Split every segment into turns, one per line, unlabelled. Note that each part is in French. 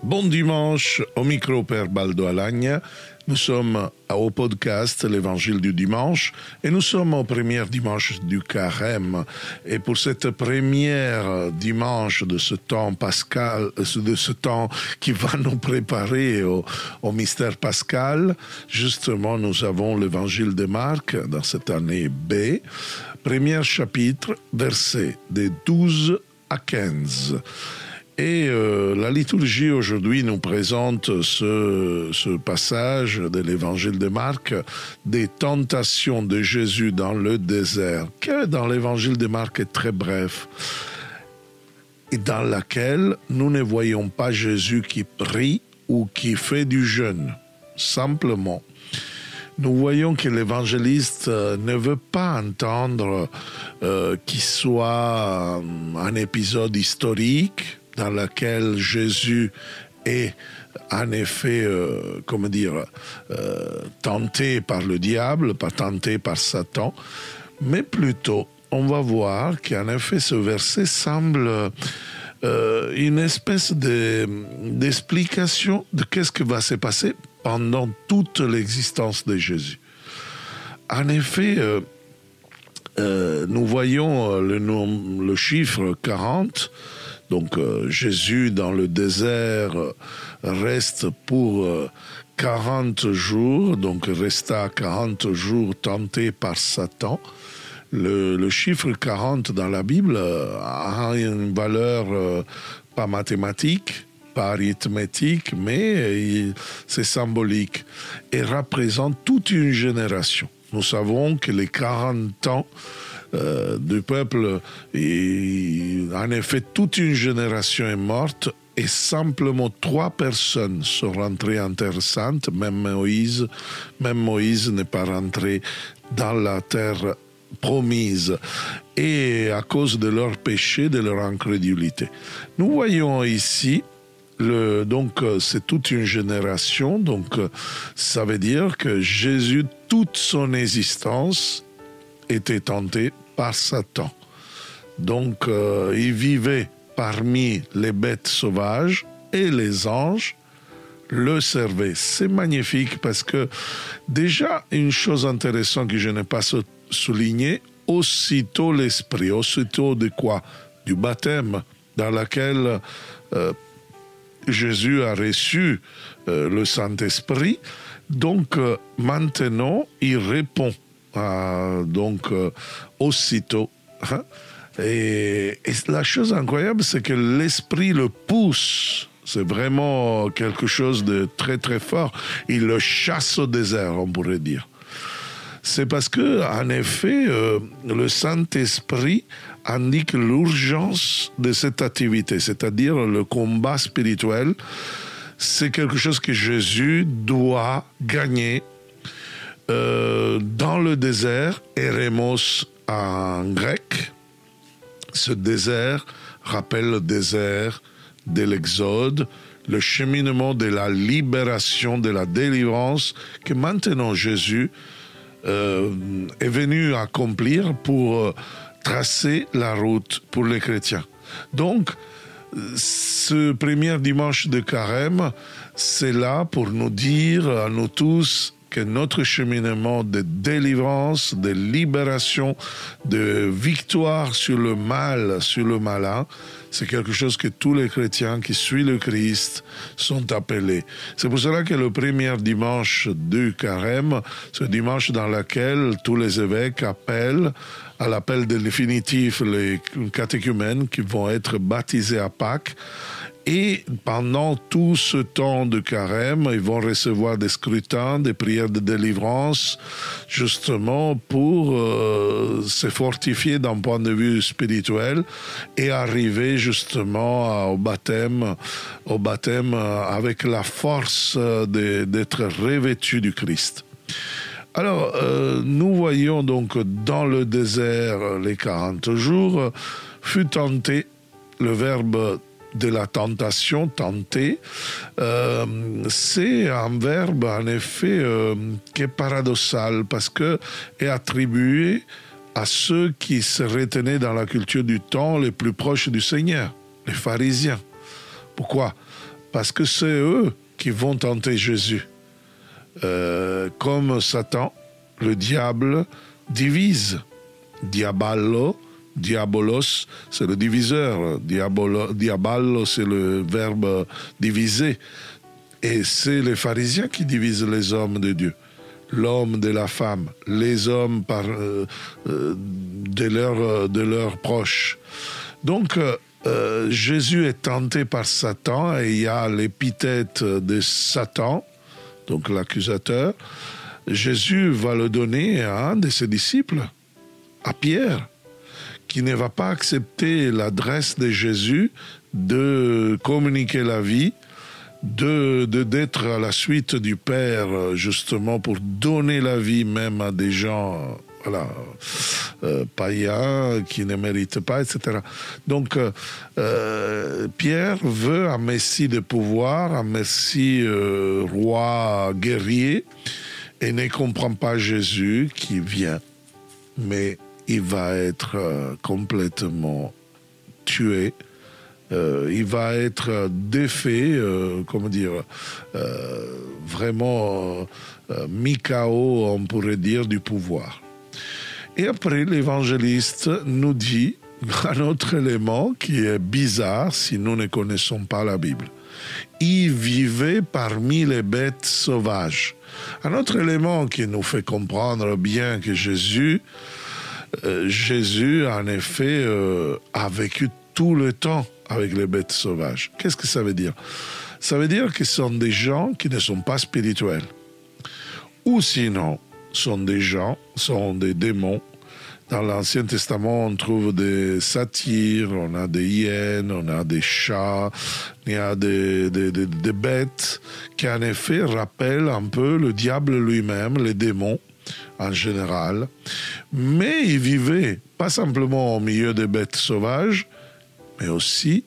Bon dimanche, au micro Père Baldo Alagna. Nous sommes au podcast L'Évangile du dimanche et nous sommes au premier dimanche du Carême. Et pour cette première dimanche de ce temps pascal, de ce temps qui va nous préparer au mystère pascal, justement nous avons l'Évangile de Marc dans cette année B, premier chapitre, versets de 12 à 15. Et la liturgie aujourd'hui nous présente ce passage de l'évangile de Marc, des tentations de Jésus dans le désert, qui dans l'évangile de Marc est très bref, et dans laquelle nous ne voyons pas Jésus qui prie ou qui fait du jeûne, simplement. Nous voyons que l'évangéliste ne veut pas entendre qu'il soit un épisode historique, dans laquelle Jésus est en effet, tenté par le diable, pas tenté par Satan, mais plutôt, on va voir qu'en effet ce verset semble une espèce d'explication de qu'est-ce qui va se passer pendant toute l'existence de Jésus. En effet, nous voyons le chiffre 40. Donc Jésus dans le désert reste pour 40 jours, donc resta 40 jours tenté par Satan. Le chiffre 40 dans la Bible a une valeur pas mathématique, pas arithmétique, mais c'est symbolique et représente toute une génération. Nous savons que les 40 ans du peuple, en effet, toute une génération est morte et simplement 3 personnes sont rentrées en Terre Sainte, même Moïse n'est pas rentré dans la terre promise, et à cause de leur péché, de leur incrédulité. Nous voyons ici, donc c'est toute une génération, donc ça veut dire que Jésus, toute son existence, était tenté par Satan. Donc, il vivait parmi les bêtes sauvages et les anges le servaient. C'est magnifique parce que déjà, une chose intéressante que je n'ai pas soulignée, aussitôt l'esprit, aussitôt de quoi? Du baptême, dans lequel Jésus a reçu le Saint-Esprit. Donc, maintenant, il répond. Aussitôt. Et la chose incroyable, c'est que l'esprit le pousse. C'est vraiment quelque chose de très très fort. Il le chasse au désert, on pourrait dire. C'est parce que, en effet, le Saint-Esprit indique l'urgence de cette activité, c'est-à-dire le combat spirituel. C'est quelque chose que Jésus doit gagner. Dans le désert, Eremos en grec, ce désert rappelle le désert de l'Exode, le cheminement de la libération, de la délivrance que maintenant Jésus est venu accomplir pour tracer la route pour les chrétiens. Donc, ce premier dimanche de Carême, c'est là pour nous dire à nous tous que notre cheminement de délivrance, de libération, de victoire sur le mal, sur le malin, c'est quelque chose que tous les chrétiens qui suivent le Christ sont appelés. C'est pour cela que le premier dimanche du Carême, c'est le dimanche dans lequel tous les évêques appellent à l'appel définitif les catéchumènes qui vont être baptisés à Pâques. Et pendant tout ce temps de carême, ils vont recevoir des scrutins, des prières de délivrance, justement pour se fortifier d'un point de vue spirituel et arriver justement au baptême avec la force d'être revêtu du Christ. Alors, nous voyons donc dans le désert les 40 jours, fut tenté, le verbe de la tentation, tenter, c'est un verbe en effet qui est paradoxal parce que est attribué à ceux qui se retenaient dans la culture du temps les plus proches du Seigneur, les pharisiens. Pourquoi ? parce que c'est eux qui vont tenter Jésus. Comme Satan, le diable divise. Diabolos, c'est le diviseur. Diaballo, c'est le verbe diviser. Et c'est les pharisiens qui divisent les hommes de Dieu. L'homme de la femme, les hommes de leurs proches. Donc, Jésus est tenté par Satan et il y a l'épithète de Satan, donc l'accusateur. Jésus va le donner à un de ses disciples, à Pierre, qui ne va pas accepter l'adresse de Jésus de communiquer la vie, d'être à la suite du Père, justement pour donner la vie même à des gens païens qui ne méritent pas, etc. Donc, Pierre veut un Messie de pouvoir, un Messie roi guerrier, et ne comprend pas Jésus qui vient, mais il va être complètement tué. Il va être défait, vraiment mis KO, on pourrait dire, du pouvoir. Et après, l'évangéliste nous dit un autre élément qui est bizarre si nous ne connaissons pas la Bible. Il vivait parmi les bêtes sauvages. Un autre élément qui nous fait comprendre bien que Jésus, en effet, a vécu tout le temps avec les bêtes sauvages. Qu'est-ce que ça veut dire? Ça veut dire que ce sont des gens qui ne sont pas spirituels. Ou sinon, sont des démons. Dans l'Ancien Testament, on trouve des satyres, on a des hyènes, on a des chats, il y a des bêtes qui en effet rappellent un peu le diable lui-même, les démons en général. Mais ils vivaient pas simplement au milieu des bêtes sauvages, mais aussi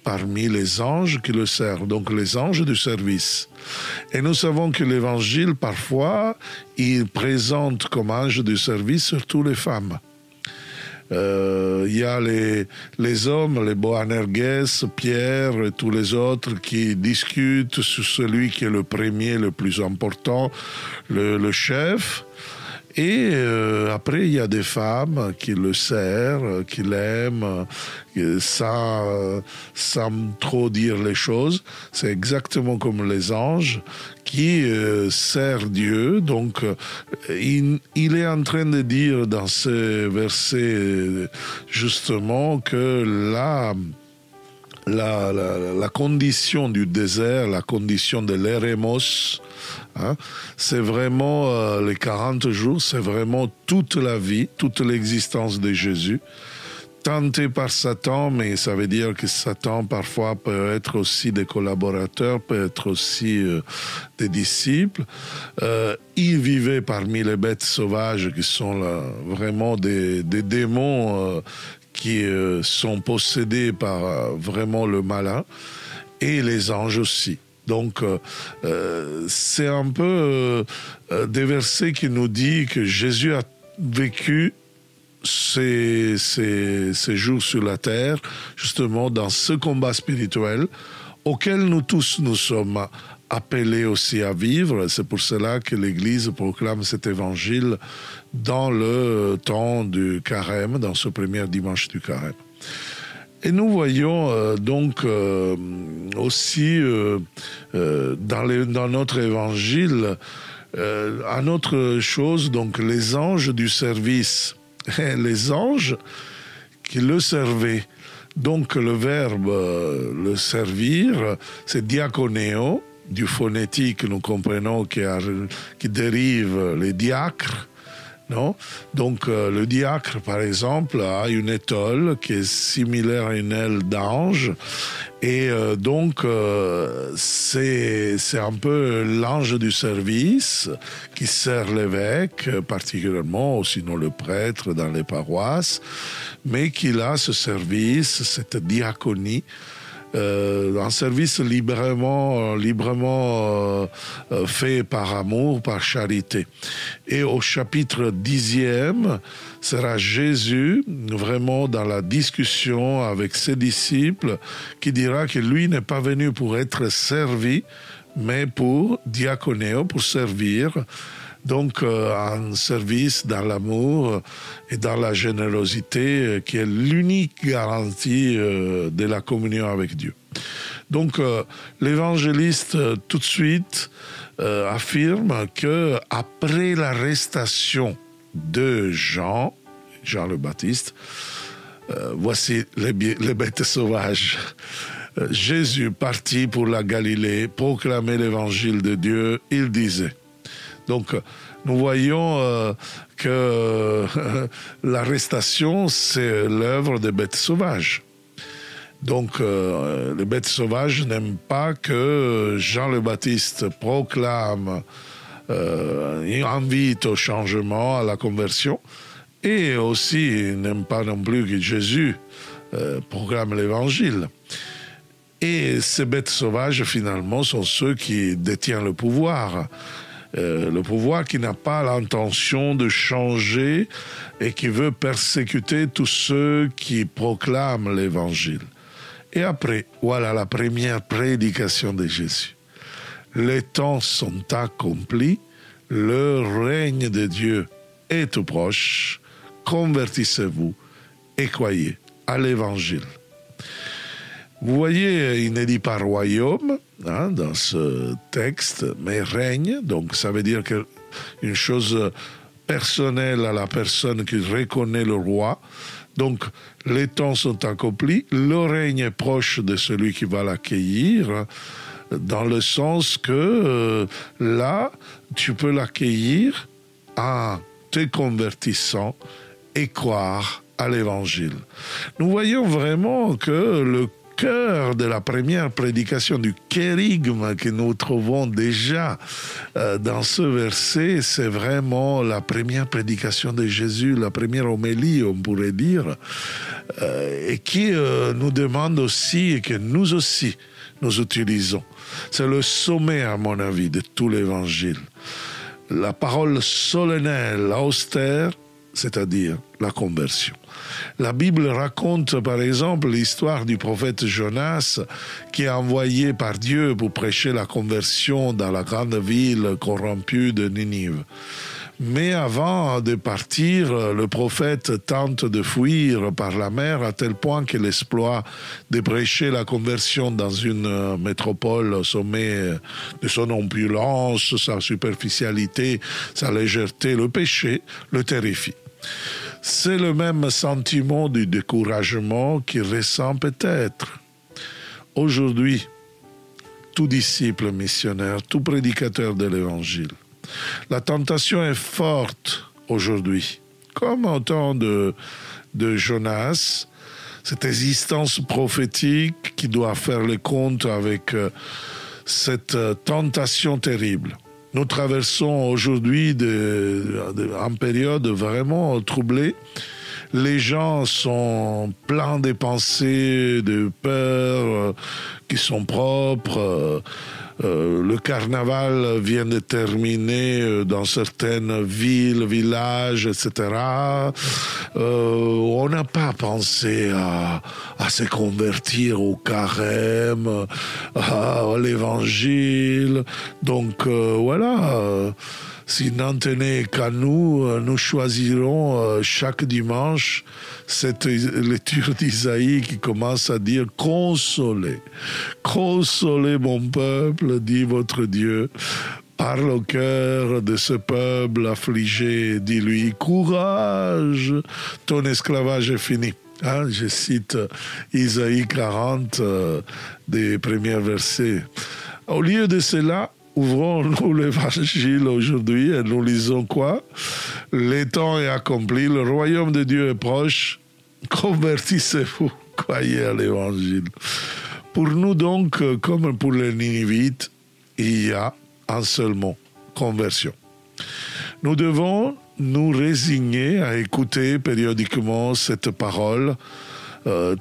parmi les anges qui le servent, donc les anges du service. Et nous savons que l'Évangile, parfois, il présente comme ange du service surtout les femmes. Il y a les hommes, les Boanerges, Pierre et tous les autres qui discutent sur celui qui est le premier, le plus important, le chef. Et après, il y a des femmes qui le servent, qui l'aiment, sans trop dire les choses. C'est exactement comme les anges qui servent Dieu. Donc, il est en train de dire dans ce verset, justement, que la condition du désert, la condition de l'Eremos, c'est vraiment les 40 jours, c'est vraiment toute la vie, toute l'existence de Jésus, tenté par Satan, mais ça veut dire que Satan parfois peut être aussi des collaborateurs, peut être aussi des disciples. Il vivait parmi les bêtes sauvages qui sont là, vraiment des démons qui sont possédés par vraiment le malin, et les anges aussi. Donc, c'est un peu des versets qui nous disent que Jésus a vécu ces jours sur la terre, justement dans ce combat spirituel, auquel nous tous nous sommes appelés aussi à vivre. C'est pour cela que l'Église proclame cet évangile dans le temps du carême, dans ce premier dimanche du carême. Et nous voyons donc aussi dans notre évangile une autre chose, donc les anges du service, les anges qui le servaient. Donc le verbe le servir, c'est diaconéo, du phonétique nous comprenons qui dérive les diacres. Non? Donc le diacre, par exemple, a une étole qui est similaire à une aile d'ange, et donc c'est un peu l'ange du service qui sert l'évêque particulièrement, ou sinon le prêtre dans les paroisses, mais qui a ce service, cette diaconie, un service librement fait par amour, par charité. Et au chapitre 10e, sera Jésus, vraiment dans la discussion avec ses disciples, qui dira que lui n'est pas venu pour être servi, mais pour diaconéo, pour servir. Donc, un service dans l'amour et dans la générosité qui est l'unique garantie de la communion avec Dieu. Donc, l'évangéliste, tout de suite, affirme que après l'arrestation de Jean le Baptiste, voici les bêtes sauvages. Jésus partit pour la Galilée, proclamer l'évangile de Dieu, il disait. Donc, nous voyons que l'arrestation, c'est l'œuvre des bêtes sauvages. Donc, les bêtes sauvages n'aiment pas que Jean le Baptiste proclame, invite au changement, à la conversion, et aussi n'aiment pas non plus que Jésus proclame l'évangile. Et ces bêtes sauvages, finalement, sont ceux qui détiennent le pouvoir qui n'a pas l'intention de changer et qui veut persécuter tous ceux qui proclament l'évangile. Et après, voilà la première prédication de Jésus. Les temps sont accomplis, le règne de Dieu est tout proche, convertissez-vous et croyez à l'évangile. Vous voyez, il n'est dit pas royaume dans ce texte, mais règne. Donc ça veut dire qu'une chose personnelle à la personne qui reconnaît le roi. Donc les temps sont accomplis, le règne est proche de celui qui va l'accueillir, dans le sens que là, tu peux l'accueillir en te convertissant et croire à l'évangile. Nous voyons vraiment que le cœur de la première prédication, du kérigme que nous trouvons déjà dans ce verset, c'est vraiment la première prédication de Jésus, la première homélie, on pourrait dire, et qui nous demande aussi, et que nous aussi, nous utilisons. C'est le sommet, à mon avis, de tout l'évangile. La parole solennelle, austère, c'est-à-dire la conversion. La Bible raconte par exemple l'histoire du prophète Jonas qui est envoyé par Dieu pour prêcher la conversion dans la grande ville corrompue de Ninive. Mais avant de partir, le prophète tente de fuir par la mer à tel point que l'exploit de prêcher la conversion dans une métropole au sommet de son opulence, sa superficialité, sa légèreté, le péché le terrifie. C'est le même sentiment du découragement qu'il ressent peut-être. Aujourd'hui, tout disciple missionnaire, tout prédicateur de l'Évangile, la tentation est forte aujourd'hui, comme au temps de Jonas, cette existence prophétique qui doit faire le compte avec cette tentation terrible. Nous traversons aujourd'hui une période vraiment troublée. Les gens sont pleins de pensées, de peurs qui sont propres. Le carnaval vient de terminer dans certaines villes, villages, etc. On n'a pas pensé à se convertir au carême, à l'évangile. Donc voilà, si n'en tenait qu'à nous, nous choisirons chaque dimanche cette lecture d'Isaïe qui commence à dire « Consolez, consolez mon peuple, dit votre Dieu. Parle au cœur de ce peuple affligé, dis-lui « Courage, ton esclavage est fini ». Je cite Isaïe 40 des premiers versets. Au lieu de cela, ouvrons-nous l'évangile aujourd'hui et nous lisons quoi? Le temps est accompli, le royaume de Dieu est proche, convertissez-vous, croyez à l'évangile. Pour nous donc, comme pour les Ninivites, il y a un seul mot, conversion. Nous devons nous résigner à écouter périodiquement cette parole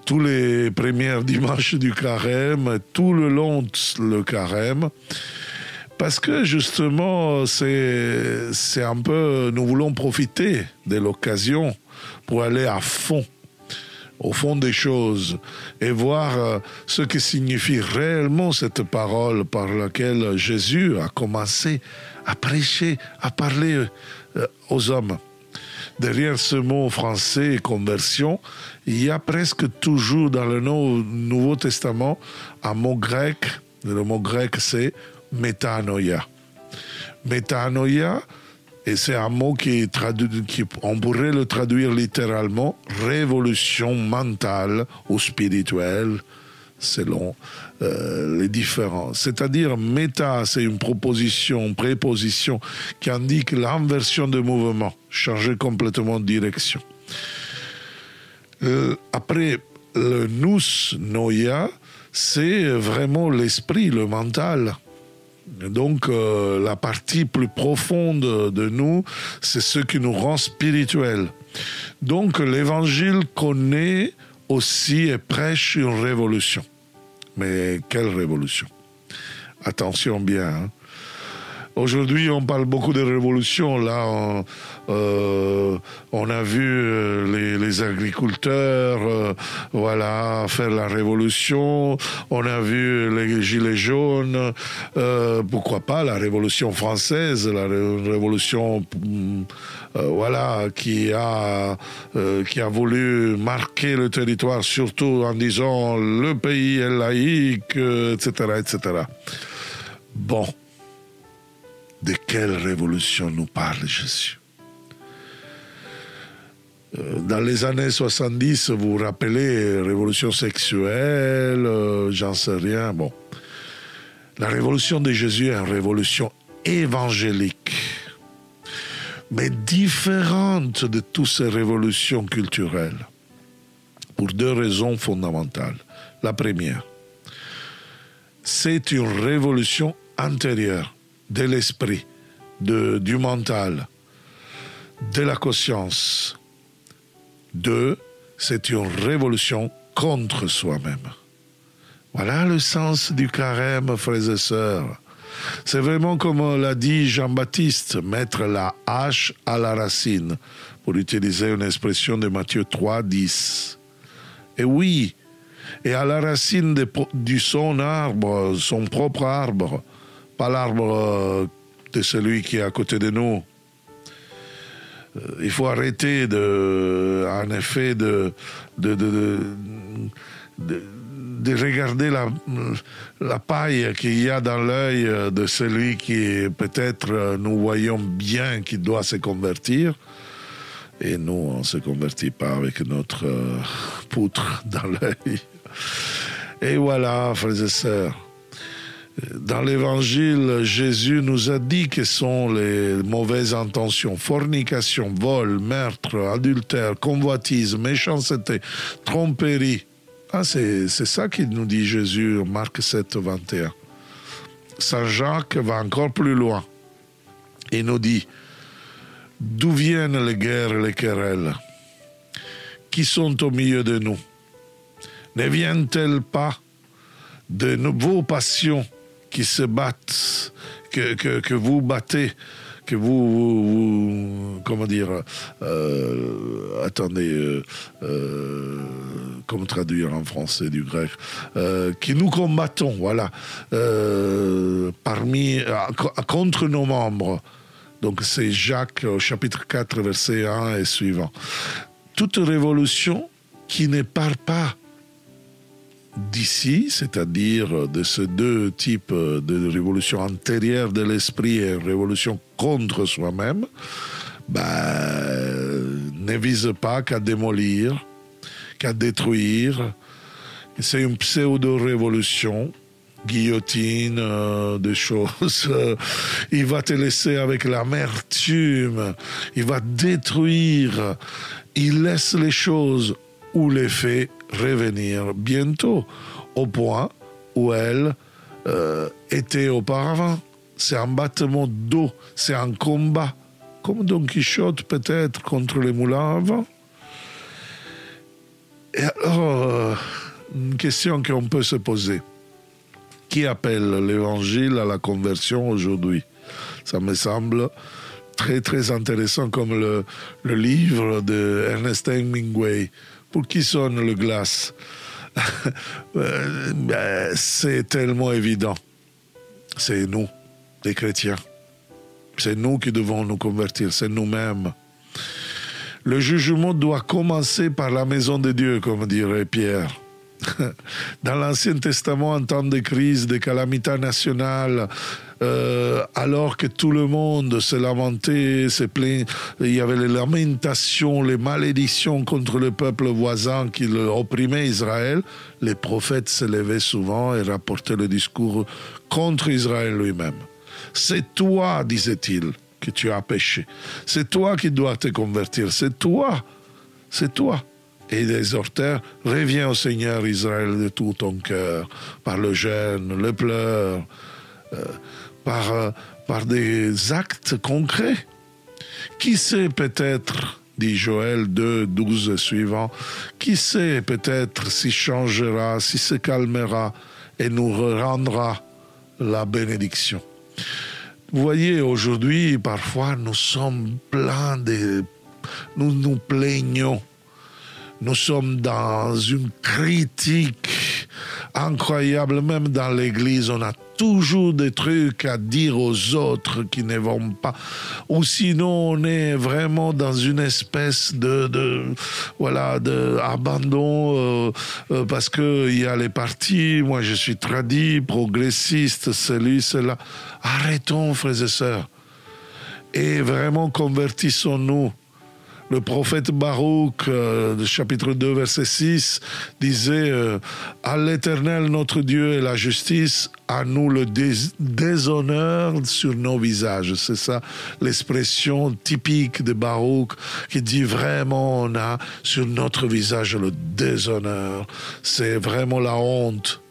tous les premiers dimanches du carême, tout le long le carême, parce que justement, c'est un peu, nous voulons profiter de l'occasion pour aller à fond, au fond des choses, et voir ce que signifie réellement cette parole par laquelle Jésus a commencé à prêcher, à parler aux hommes. Derrière ce mot français, conversion, il y a presque toujours dans le Nouveau Testament un mot grec. Le mot grec, c'est métanoïa. Métanoïa, et c'est un mot on pourrait le traduire littéralement, révolution mentale ou spirituelle, selon les différences. C'est-à-dire, méta, c'est une préposition qui indique l'inversion de mouvement, changer complètement de direction. Après, le nous noia, c'est vraiment l'esprit, le mental. Donc, la partie plus profonde de nous, c'est ce qui nous rend spirituels. Donc, l'Évangile connaît aussi et prêche une révolution. Mais quelle révolution? Attention bien. Hein? Aujourd'hui, on parle beaucoup de révolution. Là, on a vu les agriculteurs faire la révolution. On a vu les gilets jaunes. Pourquoi pas la révolution française, la révolution qui a voulu marquer le territoire, surtout en disant le pays est laïque, etc., etc. Bon. De quelle révolution nous parle Jésus? Dans les années 70, vous vous rappelez, révolution sexuelle, j'en sais rien. Bon. La révolution de Jésus est une révolution évangélique, mais différente de toutes ces révolutions culturelles, pour deux raisons fondamentales. La première, c'est une révolution intérieure, de l'esprit, du mental, de la conscience. Deux, c'est une révolution contre soi-même. Voilà le sens du carême, frères et sœurs. C'est vraiment comme l'a dit Jean-Baptiste, mettre la hache à la racine, pour utiliser une expression de Matthieu 3, 10. Et oui, et à la racine de son arbre, son propre arbre, pas l'arbre de celui qui est à côté de nous. Il faut arrêter de regarder la paille qu'il y a dans l'œil de celui qui peut-être nous voyons bien qu'il doit se convertir. Et nous, on ne se convertit pas avec notre poutre dans l'œil. Et voilà, frères et sœurs. Dans l'Évangile, Jésus nous a dit quelles sont les mauvaises intentions: fornication, vol, meurtre, adultère, convoitise, méchanceté, tromperie. C'est ça qu'il nous dit Jésus, Marc 7, 21. Saint Jacques va encore plus loin. Il nous dit: d'où viennent les guerres et les querelles? Qui sont au milieu de nous? Ne viennent-elles pas de vos passions qui se battent, que vous battez, que vous comment dire, comment traduire en français du grec, qui nous combattons, voilà, contre nos membres. Donc c'est Jacques au chapitre 4, verset 1 et suivant. Toute révolution qui ne part pas d'ici, c'est-à-dire de ces deux types de révolution antérieure de l'esprit et révolution contre soi-même, ne vise pas qu'à démolir, qu'à détruire. C'est une pseudo-révolution, guillotine, des choses. Il va te laisser avec l'amertume, il va détruire, il laisse les choses ou les faits revenir bientôt au point où elles étaient auparavant. C'est un battement d'eau, c'est un combat, comme Don Quichotte peut-être contre les moulins à vent. Et alors, une question qu'on peut se poser. Qui appelle l'évangile à la conversion aujourd'hui? Ça me semble très très intéressant comme le livre de Ernest Hemingway. Pour qui sonne le glas? C'est tellement évident. C'est nous, les chrétiens. C'est nous qui devons nous convertir, c'est nous-mêmes. Le jugement doit commencer par la maison de Dieu, comme dirait Pierre. Dans l'Ancien Testament, en temps de crise, de calamité nationale, alors que tout le monde se lamentait, se plaignait, il y avait les lamentations, les malédictions contre le peuple voisin qui opprimait Israël, les prophètes se levaient souvent et rapportaient le discours contre Israël lui-même. C'est toi, disait-il, que tu as péché. C'est toi qui dois te convertir. C'est toi. C'est toi. Et il exhortait, reviens au Seigneur Israël de tout ton cœur, par le jeûne, le pleur, par des actes concrets. Qui sait peut-être, dit Joël 2, 12 suivant, qui sait peut-être s'il changera, s'il se calmera et nous rendra la bénédiction. Vous voyez, aujourd'hui, parfois, nous sommes pleins de... Nous nous plaignons. Nous sommes dans une critique incroyable. Même dans l'Église, on a toujours des trucs à dire aux autres qui ne vont pas. Ou sinon, on est vraiment dans une espèce d'abandon parce qu'il y a les partis. Moi, je suis tradit, progressiste, celui, cela. Arrêtons, frères et sœurs. Et vraiment, convertissons-nous. Le prophète Baruch, chapitre 2, verset 6, disait « À l'Éternel notre Dieu et la justice, à nous le déshonneur sur nos visages ». C'est ça l'expression typique de Baruch qui dit vraiment on a sur notre visage le déshonneur. C'est vraiment la honte.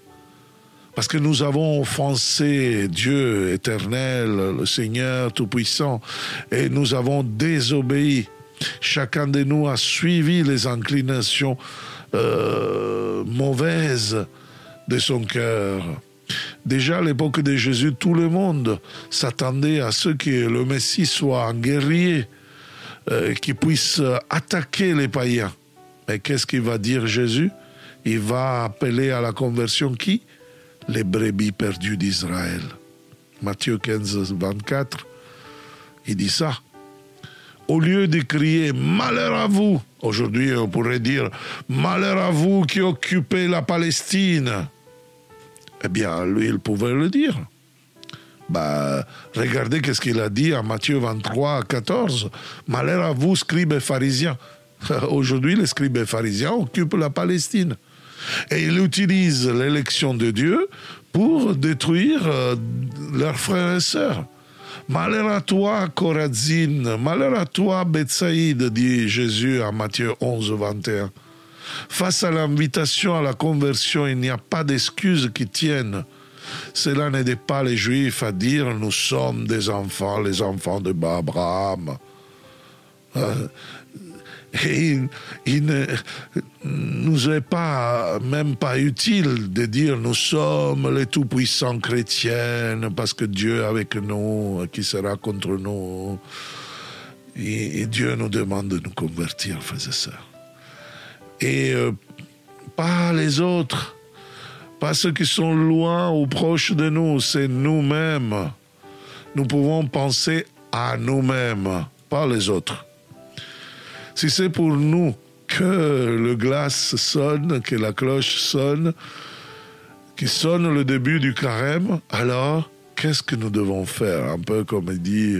Parce que nous avons offensé Dieu éternel, le Seigneur Tout-Puissant, et nous avons désobéi. Chacun de nous a suivi les inclinations mauvaises de son cœur. Déjà à l'époque de Jésus, tout le monde s'attendait à ce que le Messie soit un guerrier qui puisse attaquer les païens. Mais qu'est-ce qu'il va dire Jésus? Il va appeler à la conversion qui? Les brebis perdues d'Israël. Matthieu 15, 24, il dit ça. Au lieu de crier « Malheur à vous », aujourd'hui on pourrait dire « Malheur à vous qui occupez la Palestine », eh bien, lui, il pouvait le dire. Regardez qu'est-ce qu'il a dit en Matthieu 23, 14. « Malheur à vous, scribes et pharisiens ». Aujourd'hui, les scribes et pharisiens occupent la Palestine. Et ils utilisent l'élection de Dieu pour détruire leurs frères et sœurs. Malheur à toi, Chorazine, malheur à toi, Bethsaïde, dit Jésus à Matthieu 11, 21. Face à l'invitation à la conversion, il n'y a pas d'excuses qui tiennent. Cela n'aide pas les Juifs à dire « Nous sommes des enfants, les enfants d'Abraham ». Et il ne nous est même pas utile de dire nous sommes les tout-puissants chrétiens parce que Dieu est avec nous, qui sera contre nous. Et Dieu nous demande de nous convertir, frères et sœurs. Et pas les autres, pas ceux qui sont loin ou proches de nous, c'est nous-mêmes. Nous pouvons penser à nous-mêmes, pas les autres. Si c'est pour nous que le glas sonne, que la cloche sonne, qui sonne le début du carême, alors qu'est-ce que nous devons faire? Un peu comme dit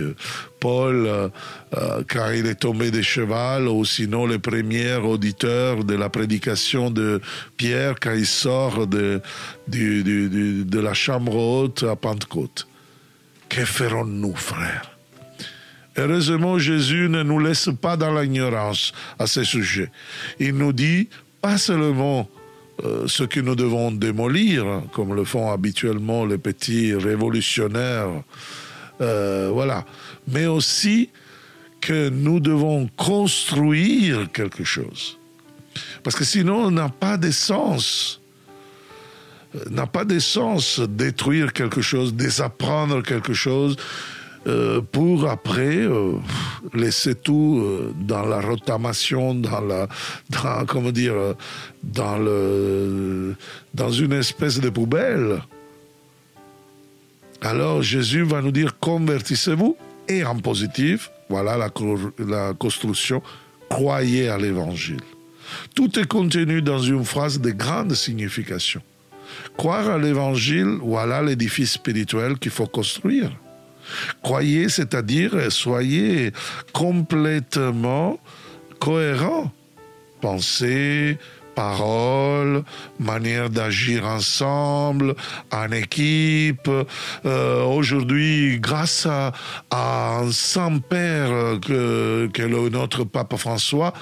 Paul quand il est tombé de cheval, ou sinon les premiers auditeurs de la prédication de Pierre quand il sort de la chambre haute à Pentecôte. Que ferons-nous, frères? Heureusement, Jésus ne nous laisse pas dans l'ignorance à ce sujet. Il nous dit pas seulement ce que nous devons démolir, comme le font habituellement les petits révolutionnaires, mais aussi que nous devons construire quelque chose. Parce que sinon, on n'a pas de sens. N'a pas de sens détruire quelque chose, désapprendre quelque chose pour après laisser tout dans la rotamation, dans une espèce de poubelle. Alors Jésus va nous dire convertissez-vous et en positif, voilà la construction, croyez à l'évangile. Tout est contenu dans une phrase de grande signification. Croire à l'évangile, voilà l'édifice spirituel qu'il faut construire. Croyez, c'est-à-dire soyez complètement cohérent. Pensée, parole, manière d'agir ensemble, en équipe. Aujourd'hui, grâce à un Saint-Père que notre Pape François,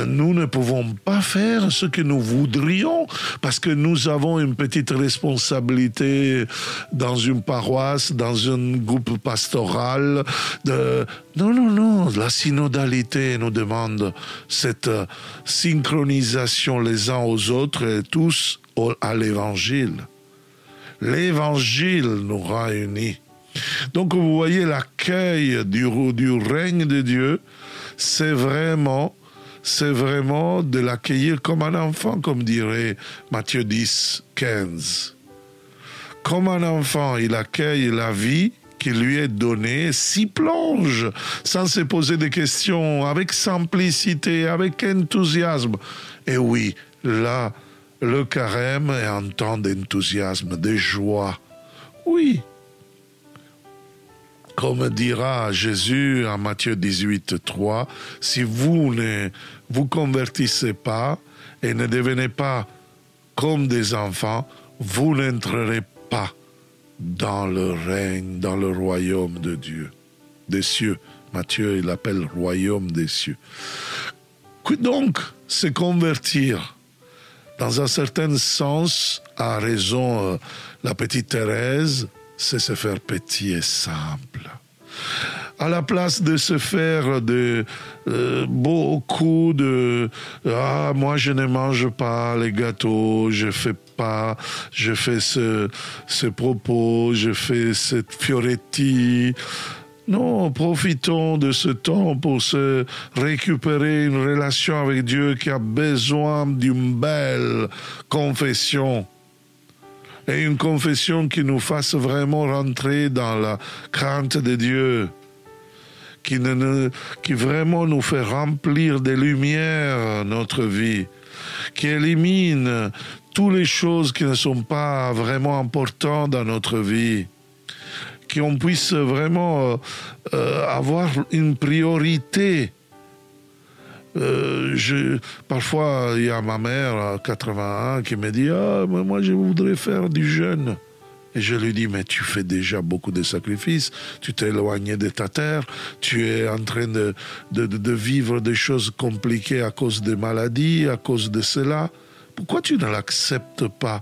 nous ne pouvons pas faire ce que nous voudrions parce que nous avons une petite responsabilité dans une paroisse, dans un groupe pastoral. Non, la synodalité nous demande cette synchronisation les uns aux autres et tous à l'évangile. L'évangile nous réunit. Donc vous voyez, l'accueil du règne de Dieu, c'est vraiment de l'accueillir comme un enfant, comme dirait Matthieu 10, 15. Comme un enfant, il accueille la vie qui lui est donnée, s'y plonge, sans se poser de questions, avec simplicité, avec enthousiasme. Et oui, là, le carême est un temps d'enthousiasme, de joie. Oui. Comme dira Jésus en Matthieu 18, 3, si vous ne vous convertissez pas et ne devenez pas comme des enfants, vous n'entrerez pas dans le règne, dans le royaume de Dieu, des cieux. Matthieu, il l'appelle royaume des cieux. Donc, se convertir, dans un certain sens, a raison la petite Thérèse, c'est se faire petit et simple. À la place de se faire beaucoup de moi je ne mange pas les gâteaux, je fais ce propos, je fais cette fioretti. Non, profitons de ce temps pour se récupérer une relation avec Dieu qui a besoin d'une belle confession. Et une confession qui nous fasse vraiment rentrer dans la crainte de Dieu, qui vraiment nous fait remplir de lumière notre vie, qui élimine toutes les choses qui ne sont pas vraiment importantes dans notre vie, qu'on puisse vraiment avoir une priorité. Parfois, il y a ma mère à 81 qui me dit « Ah, mais moi je voudrais faire du jeûne ». Et je lui dis « Mais tu fais déjà beaucoup de sacrifices, tu t'es éloigné de ta terre, tu es en train de vivre des choses compliquées à cause des maladies, à cause de cela. Pourquoi tu ne l'acceptes pas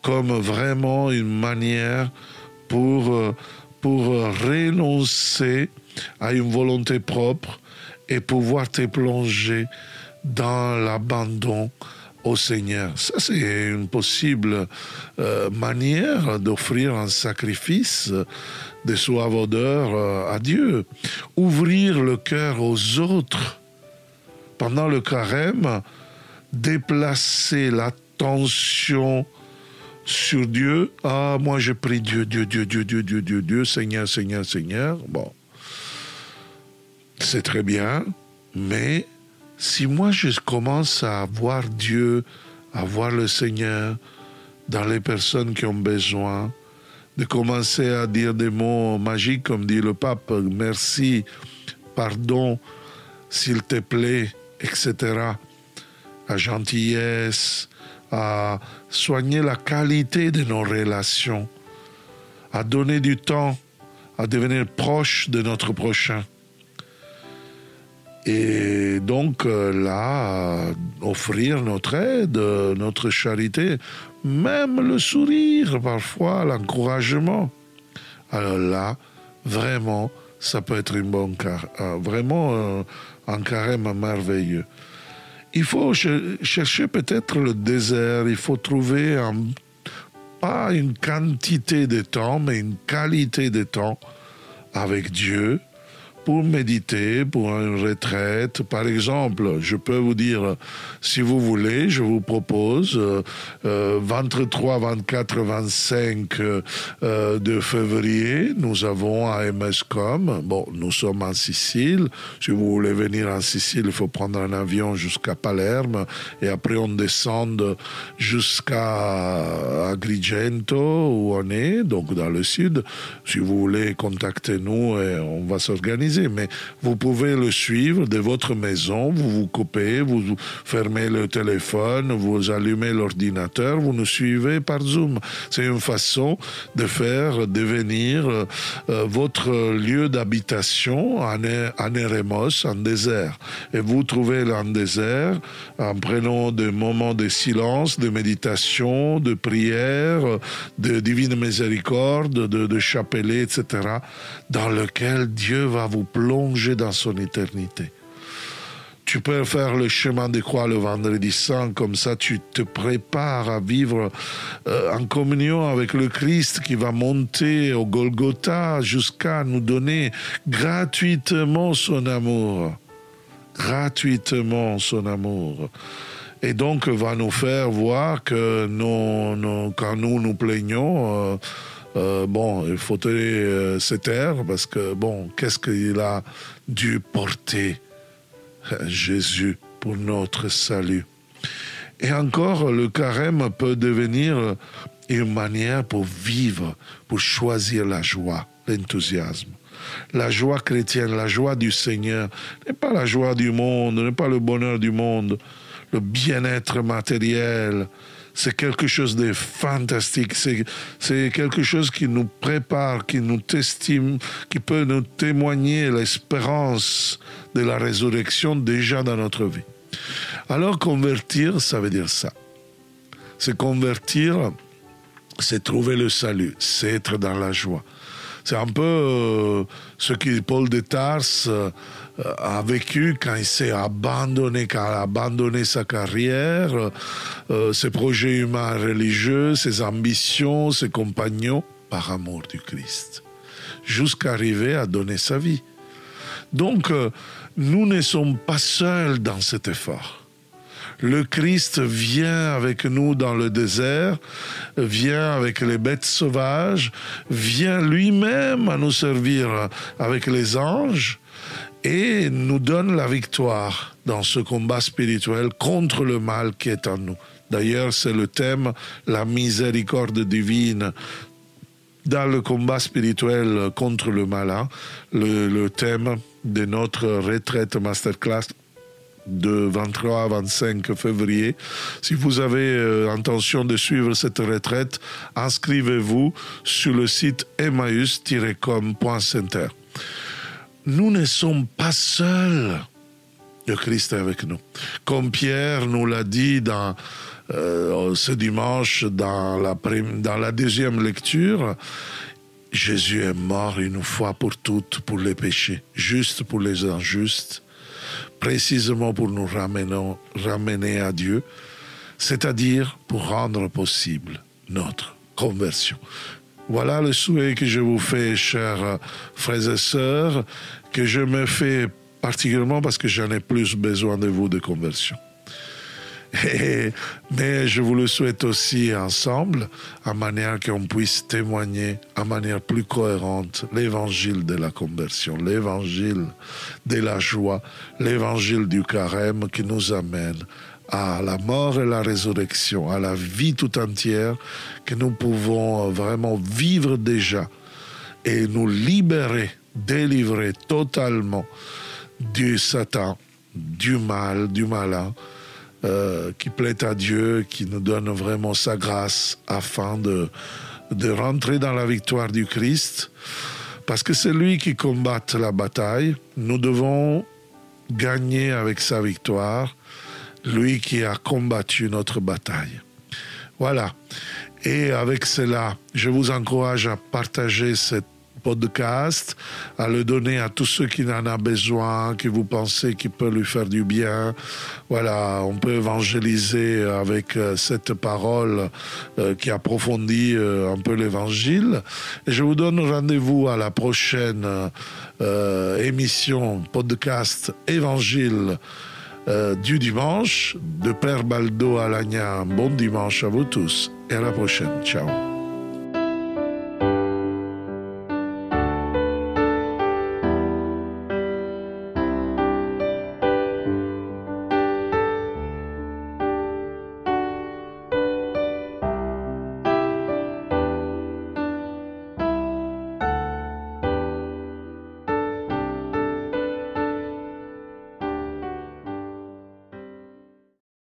comme vraiment une manière pour renoncer à une volonté propre et pouvoir te plonger dans l'abandon au Seigneur. Ça, c'est une possible manière d'offrir un sacrifice de soi odeur à Dieu. Ouvrir le cœur aux autres. Pendant le carême, déplacer l'attention sur Dieu. Ah, moi, je prie Dieu, Seigneur, Seigneur, Seigneur. Bon. C'est très bien, mais si moi je commence à voir Dieu, à voir le Seigneur dans les personnes qui ont besoin, de commencer à dire des mots magiques, comme dit le pape, merci, pardon, s'il te plaît, etc., à gentillesse, à soigner la qualité de nos relations, à donner du temps, à devenir proche de notre prochain. Et donc là, offrir notre aide, notre charité, même le sourire parfois, l'encouragement. Alors là, vraiment, ça peut être vraiment un carême merveilleux. il faut chercher peut-être le désert, il faut trouver pas une quantité de temps, mais une qualité de temps avec Dieu pour méditer, pour une retraite. Par exemple, je peux vous dire, si vous voulez, je vous propose 23, 24, 25 de février, nous avons à MSCOM, bon, nous sommes en Sicile. Si vous voulez venir en Sicile, il faut prendre un avion jusqu'à Palerme et après on descend jusqu'à Agrigento où on est, donc dans le sud. Si vous voulez, contactez-nous et on va s'organiser. Mais vous pouvez le suivre de votre maison, vous vous coupez, vous fermez le téléphone, vous allumez l'ordinateur, vous nous suivez par Zoom. C'est une façon de faire devenir votre lieu d'habitation en Eremos, en désert. Et vous trouvez en désert en prenant des moments de silence, de méditation, de prière, de divine miséricorde, de chapelet, etc., dans lequel Dieu va vous plonger dans son éternité. Tu peux faire le chemin de croix le vendredi saint, comme ça tu te prépares à vivre en communion avec le Christ qui va monter au Golgotha jusqu'à nous donner gratuitement son amour. Gratuitement son amour. Et donc va nous faire voir que quand nous plaignons, bon, il faudrait se taire parce que, bon, qu'est-ce qu'il a dû porter Jésus pour notre salut. Et encore, le carême peut devenir une manière pour vivre, pour choisir la joie, l'enthousiasme. La joie chrétienne, la joie du Seigneur, n'est pas la joie du monde, n'est pas le bonheur du monde, le bien-être matériel. C'est quelque chose de fantastique, c'est quelque chose qui nous prépare, qui nous estime, qui peut nous témoigner l'espérance de la résurrection déjà dans notre vie. Alors convertir, ça veut dire ça. C'est convertir, c'est trouver le salut, c'est être dans la joie. C'est un peu ce que Paul de Tarse a vécu quand il s'est abandonné, quand il a abandonné sa carrière, ses projets humains religieux, ses ambitions, ses compagnons, par amour du Christ, jusqu'à arriver à donner sa vie. Donc, nous ne sommes pas seuls dans cet effort. Le Christ vient avec nous dans le désert, vient avec les bêtes sauvages, vient lui-même à nous servir avec les anges et nous donne la victoire dans ce combat spirituel contre le mal qui est en nous. D'ailleurs, c'est le thème, la miséricorde divine. Dans le combat spirituel contre le mal, le thème de notre retraite masterclass de 23 à 25 février. Si vous avez intention de suivre cette retraite, inscrivez-vous sur le site emmaüs-com.center. Nous ne sommes pas seuls. Le Christ est avec nous. Comme Pierre nous l'a dit ce dimanche dans la deuxième lecture, Jésus est mort une fois pour toutes pour les péchés, juste pour les injustes, précisément pour nous ramener à Dieu, c'est-à-dire pour rendre possible notre conversion. Voilà le souhait que je vous fais, chers frères et sœurs, que je me fais particulièrement parce que j'en ai plus besoin de vous de conversion. Mais je vous le souhaite aussi ensemble, en manière qu'on puisse témoigner en manière plus cohérente l'évangile de la conversion, l'évangile de la joie, l'évangile du carême qui nous amène à la mort et la résurrection, à la vie tout entière que nous pouvons vraiment vivre déjà et nous délivrer totalement du Satan, du mal, du malin, qui plaît à Dieu, qui nous donne vraiment sa grâce afin de rentrer dans la victoire du Christ, parce que c'est lui qui combat la bataille. Nous devons gagner avec sa victoire, lui qui a combattu notre bataille. Voilà. Et avec cela, je vous encourage à partager cette podcast, à le donner à tous ceux qui en ont besoin, qui vous pensez qui peut lui faire du bien. Voilà, on peut évangéliser avec cette parole qui approfondit un peu l'évangile. Et je vous donne rendez-vous à la prochaine émission podcast Évangile du dimanche. De Père Baldo à Lagna, bon dimanche à vous tous et à la prochaine. Ciao.